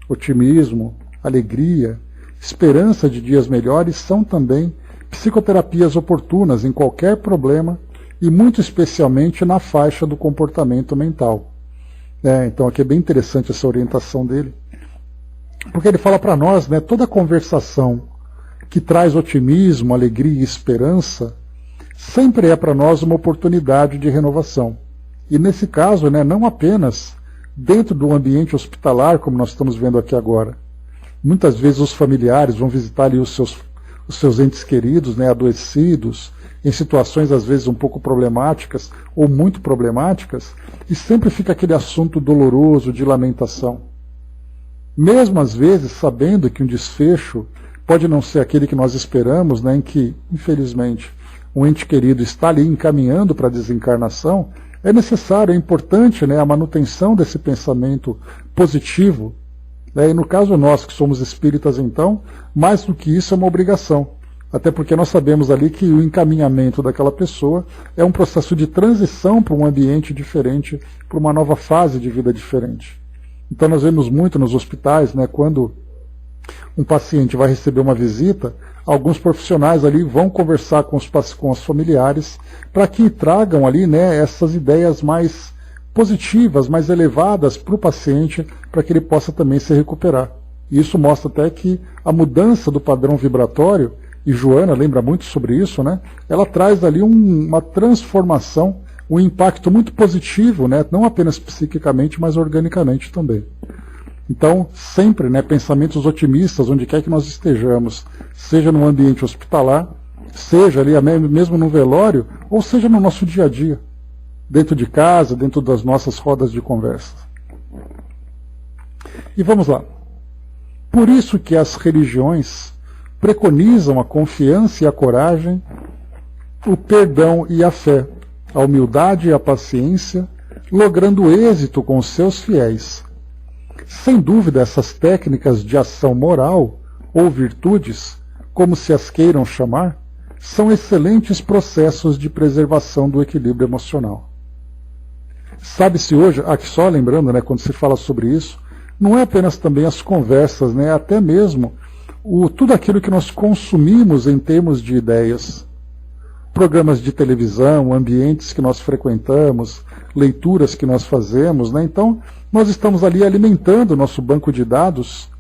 Otimismo, alegria, esperança de dias melhores são também psicoterapias oportunas em qualquer problema e muito especialmente na faixa do comportamento mental. Então aqui é bem interessante essa orientação dele, porque ele fala para nós, toda conversação que traz otimismo, alegria e esperança, sempre é para nós uma oportunidade de renovação. E nesse caso, não apenas dentro do ambiente hospitalar, como nós estamos vendo aqui agora. Muitas vezes os familiares vão visitar ali os seus entes queridos, adoecidos, em situações às vezes um pouco problemáticas ou muito problemáticas, e sempre fica aquele assunto doloroso de lamentação. Mesmo às vezes sabendo que um desfecho pode não ser aquele que nós esperamos, em que, infelizmente, um ente querido está ali encaminhando para a desencarnação, é necessário, é importante a manutenção desse pensamento positivo. E no caso nós, que somos espíritas, então, mais do que isso é uma obrigação. Até porque nós sabemos ali que o encaminhamento daquela pessoa é um processo de transição para um ambiente diferente, para uma nova fase de vida diferente. Então nós vemos muito nos hospitais, quando um paciente vai receber uma visita, alguns profissionais ali vão conversar com os familiares para que tragam ali essas ideias mais positivas, mais elevadas para o paciente, para que ele possa também se recuperar. E isso mostra até que a mudança do padrão vibratório, e Joana lembra muito sobre isso, ela traz ali uma transformação, um impacto muito positivo, não apenas psiquicamente, mas organicamente também. Então, sempre, pensamentos otimistas, onde quer que nós estejamos, seja no ambiente hospitalar, seja ali mesmo no velório, ou seja no nosso dia a dia, dentro de casa, dentro das nossas rodas de conversa. E vamos lá. Por isso que as religiões preconizam a confiança e a coragem, o perdão e a fé, a humildade e a paciência, logrando êxito com os seus fiéis. Sem dúvida, essas técnicas de ação moral, ou virtudes, como se as queiram chamar, são excelentes processos de preservação do equilíbrio emocional. Sabe-se hoje, aqui só lembrando, quando se fala sobre isso, não é apenas também as conversas, até mesmo tudo aquilo que nós consumimos em termos de ideias. Programas de televisão, ambientes que nós frequentamos, leituras que nós fazemos, Então, nós estamos ali alimentando o nosso banco de dados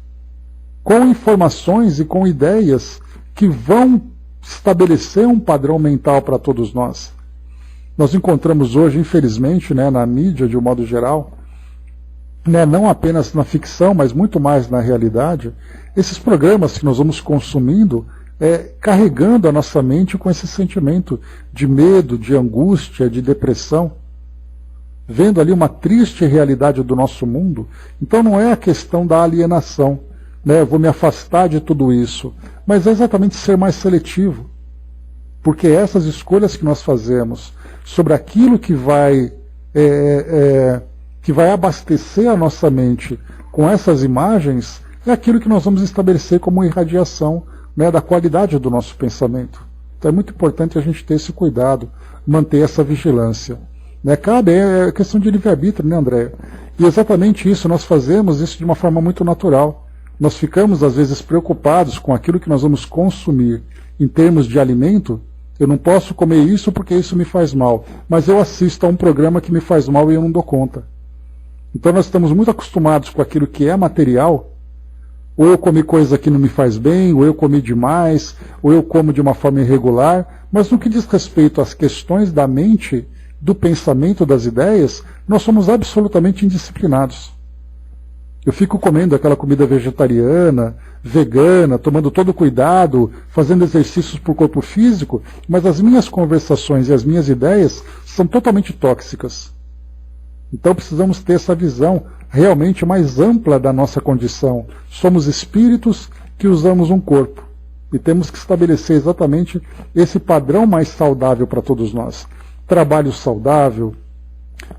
com informações e com ideias que vão estabelecer um padrão mental para todos nós. Nós encontramos hoje, infelizmente, na mídia de um modo geral, não apenas na ficção, mas muito mais na realidade, esses programas que nós vamos consumindo, carregando a nossa mente com esse sentimento de medo, de angústia, de depressão, vendo ali uma triste realidade do nosso mundo. Então não é a questão da alienação, eu vou me afastar de tudo isso, mas é exatamente ser mais seletivo, porque essas escolhas que nós fazemos sobre aquilo que vai abastecer a nossa mente com essas imagens, é aquilo que nós vamos estabelecer como irradiação da qualidade do nosso pensamento. Então é muito importante a gente ter esse cuidado, manter essa vigilância. É questão de livre-arbítrio, André? E exatamente isso, nós fazemos isso de uma forma muito natural. Nós ficamos, às vezes, preocupados com aquilo que nós vamos consumir em termos de alimento. Eu não posso comer isso porque isso me faz mal, mas eu assisto a um programa que me faz mal e eu não dou conta. Então nós estamos muito acostumados com aquilo que é material. Ou eu comi coisa que não me faz bem, ou eu comi demais, ou eu como de uma forma irregular, mas no que diz respeito às questões da mente, do pensamento, das ideias, nós somos absolutamente indisciplinados. Eu fico comendo aquela comida vegetariana, vegana, tomando todo cuidado, fazendo exercícios para o corpo físico, mas as minhas conversações e as minhas ideias são totalmente tóxicas. Então precisamos ter essa visão realmente mais ampla da nossa condição. Somos espíritos que usamos um corpo. E temos que estabelecer exatamente esse padrão mais saudável para todos nós. Trabalho saudável,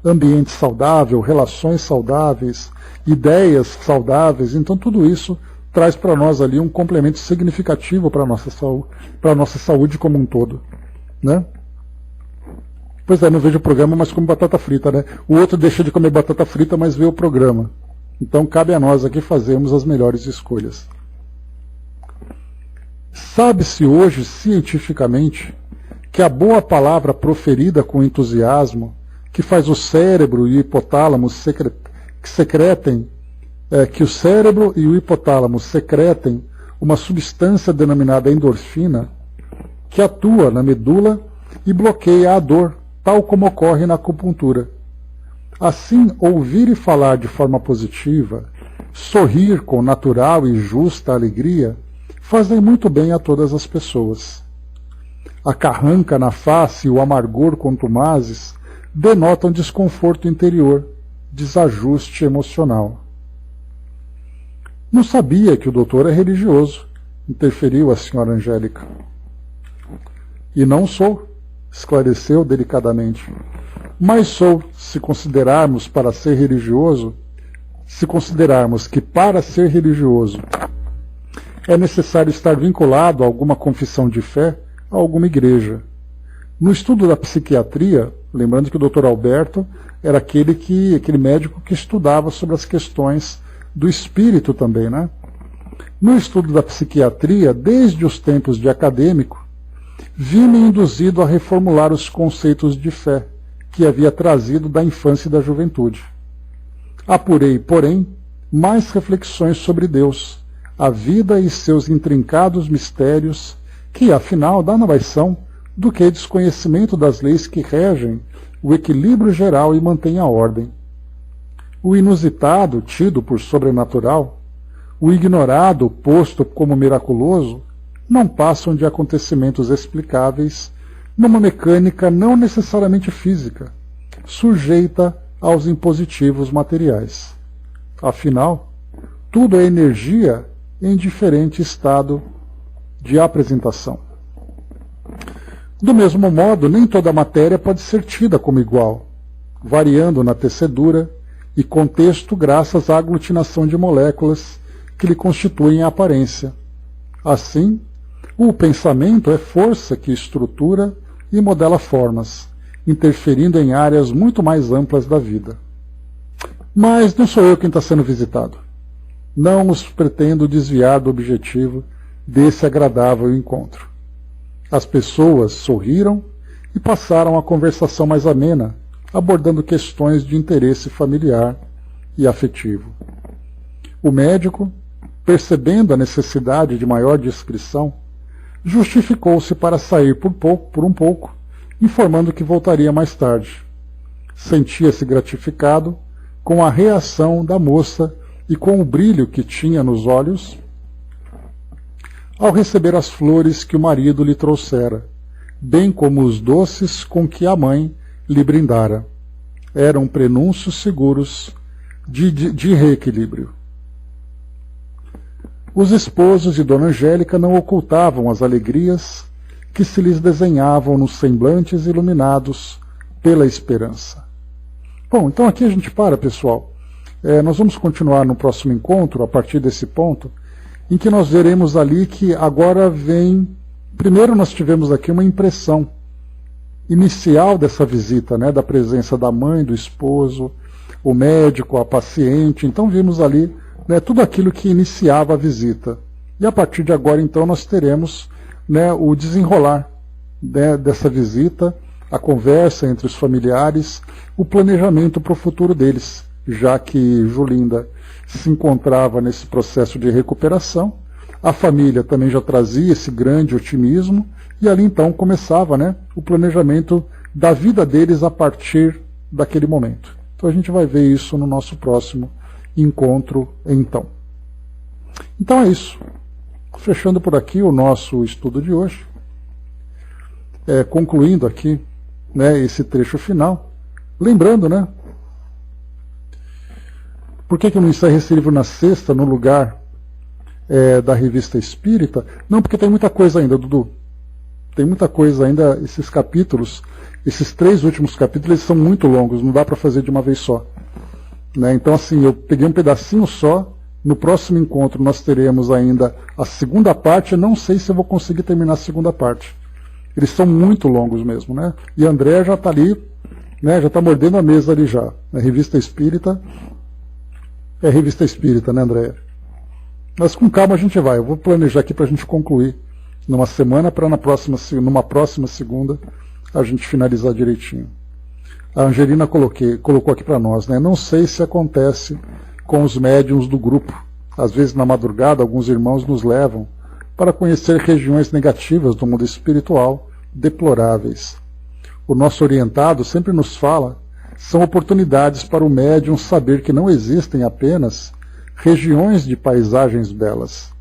ambiente saudável, relações saudáveis, ideias saudáveis. Então tudo isso traz para nós ali um complemento significativo para a nossa saúde como um todo. Pois não vejo o programa, mas como batata frita, O outro deixa de comer batata frita, mas vê o programa. Então cabe a nós aqui fazermos as melhores escolhas. Sabe-se hoje, cientificamente, que a boa palavra proferida com entusiasmo, que faz o cérebro e o hipotálamo que o cérebro e o hipotálamo secretem uma substância denominada endorfina, que atua na medula e bloqueia a dor, tal como ocorre na acupuntura. Assim, ouvir e falar de forma positiva, sorrir com natural e justa alegria, fazem muito bem a todas as pessoas. A carranca na face e o amargor contumazes denotam desconforto interior, desajuste emocional. Não sabia que o doutor é religioso, interferiu a senhora Angélica. E não sou, esclareceu delicadamente. Mas sou, se considerarmos que para ser religioso é necessário estar vinculado a alguma confissão de fé, a alguma igreja. No estudo da psiquiatria, lembrando que o Dr. Alberto era aquele médico que estudava sobre as questões do espírito também, No estudo da psiquiatria, desde os tempos de acadêmico, vi-me induzido a reformular os conceitos de fé que havia trazido da infância e da juventude. Apurei, porém, mais reflexões sobre Deus, a vida e seus intrincados mistérios, que, afinal, nada mais são do que desconhecimento das leis que regem o equilíbrio geral e mantêm a ordem. O inusitado, tido por sobrenatural, o ignorado, posto como miraculoso, não passam de acontecimentos explicáveis numa mecânica não necessariamente física, sujeita aos impositivos materiais. Afinal, tudo é energia em diferente estado de apresentação. Do mesmo modo, nem toda matéria pode ser tida como igual, variando na tecedura e contexto graças à aglutinação de moléculas que lhe constituem a aparência. Assim, o pensamento é força que estrutura e modela formas, interferindo em áreas muito mais amplas da vida. Mas não sou eu quem está sendo visitado. Não os pretendo desviar do objetivo desse agradável encontro. As pessoas sorriram e passaram a conversação mais amena, abordando questões de interesse familiar e afetivo. O médico, percebendo a necessidade de maior discrição, justificou-se para sair por um pouco, informando que voltaria mais tarde. Sentia-se gratificado com a reação da moça e com o brilho que tinha nos olhos ao receber as flores que o marido lhe trouxera, bem como os doces com que a mãe lhe brindara. Eram prenúncios seguros de reequilíbrio. Os esposos de Dona Angélica não ocultavam as alegrias que se lhes desenhavam nos semblantes iluminados pela esperança. Bom, então aqui a gente para, pessoal. Nós vamos continuar no próximo encontro, a partir desse ponto, em que nós veremos ali que agora vem... Primeiro nós tivemos aqui uma impressão inicial dessa visita, né, da presença da mãe, do esposo, o médico, a paciente. Então vimos ali, né, tudo aquilo que iniciava a visita. E a partir de agora, então, nós teremos, né, o desenrolar, né, dessa visita, a conversa entre os familiares, o planejamento para o futuro deles, já que Julinda se encontrava nesse processo de recuperação, a família também já trazia esse grande otimismo, e ali então começava, né, o planejamento da vida deles a partir daquele momento. Então a gente vai ver isso no nosso próximo encontro, então. Então é isso. Fechando por aqui o nosso estudo de hoje, concluindo aqui, né, esse trecho final, lembrando, né, por que eu não encerrei esse livro na sexta, no lugar da Revista Espírita? Não, porque tem muita coisa ainda, Dudu. Tem muita coisa ainda, esses capítulos, esses 3 últimos capítulos, eles são muito longos, não dá para fazer de uma vez só. Né? Então, assim, eu peguei um pedacinho só. No próximo encontro nós teremos ainda a segunda parte. Eu não sei se eu vou conseguir terminar a segunda parte. Eles são muito longos mesmo, né? E André já está ali, né? Já está mordendo a mesa ali já. A Revista Espírita é Revista Espírita, né, André? Mas com calma a gente vai. Eu vou planejar aqui para a gente concluir numa semana, para numa próxima segunda a gente finalizar direitinho. A Angelina colocou aqui para nós, né? Não sei se acontece com os médiuns do grupo. Às vezes na madrugada alguns irmãos nos levam para conhecer regiões negativas do mundo espiritual deploráveis. O nosso orientado sempre nos fala, são oportunidades para o médium saber que não existem apenas regiões de paisagens belas.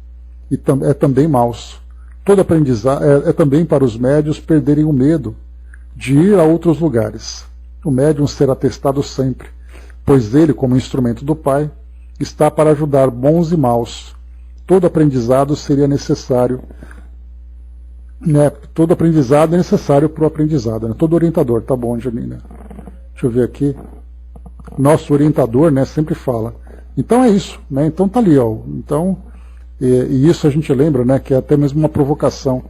E é também maus. Todo aprendizado é também para os médiuns perderem o medo de ir a outros lugares. O médium será testado sempre, pois ele, como instrumento do Pai, está para ajudar bons e maus. Todo aprendizado seria necessário, né? Todo aprendizado é necessário para o aprendizado, né? Todo orientador, tá bom, Janina? Deixa eu ver aqui. Nosso orientador, né, sempre fala. Então é isso, né? Então tá ali, ó. Então, e isso a gente lembra, né, que é até mesmo uma provocação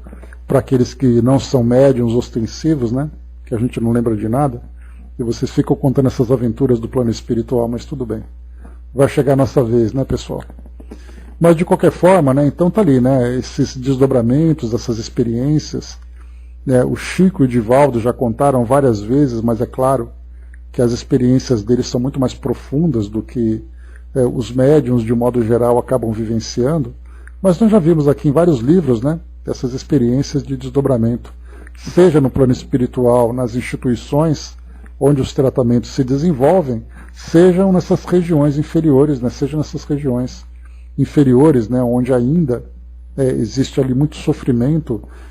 para aqueles que não são médiuns ostensivos, né? Que a gente não lembra de nada. E vocês ficam contando essas aventuras do plano espiritual, mas tudo bem. Vai chegar a nossa vez, né, pessoal? Mas de qualquer forma, né, então tá ali, né, esses desdobramentos, essas experiências, né, o Chico e o Divaldo já contaram várias vezes, mas é claro que as experiências deles são muito mais profundas do que os médiuns, de um modo geral, acabam vivenciando. Mas nós já vimos aqui em vários livros, né, essas experiências de desdobramento, seja no plano espiritual, nas instituições onde os tratamentos se desenvolvem, sejam nessas regiões inferiores, né, onde ainda existe ali muito sofrimento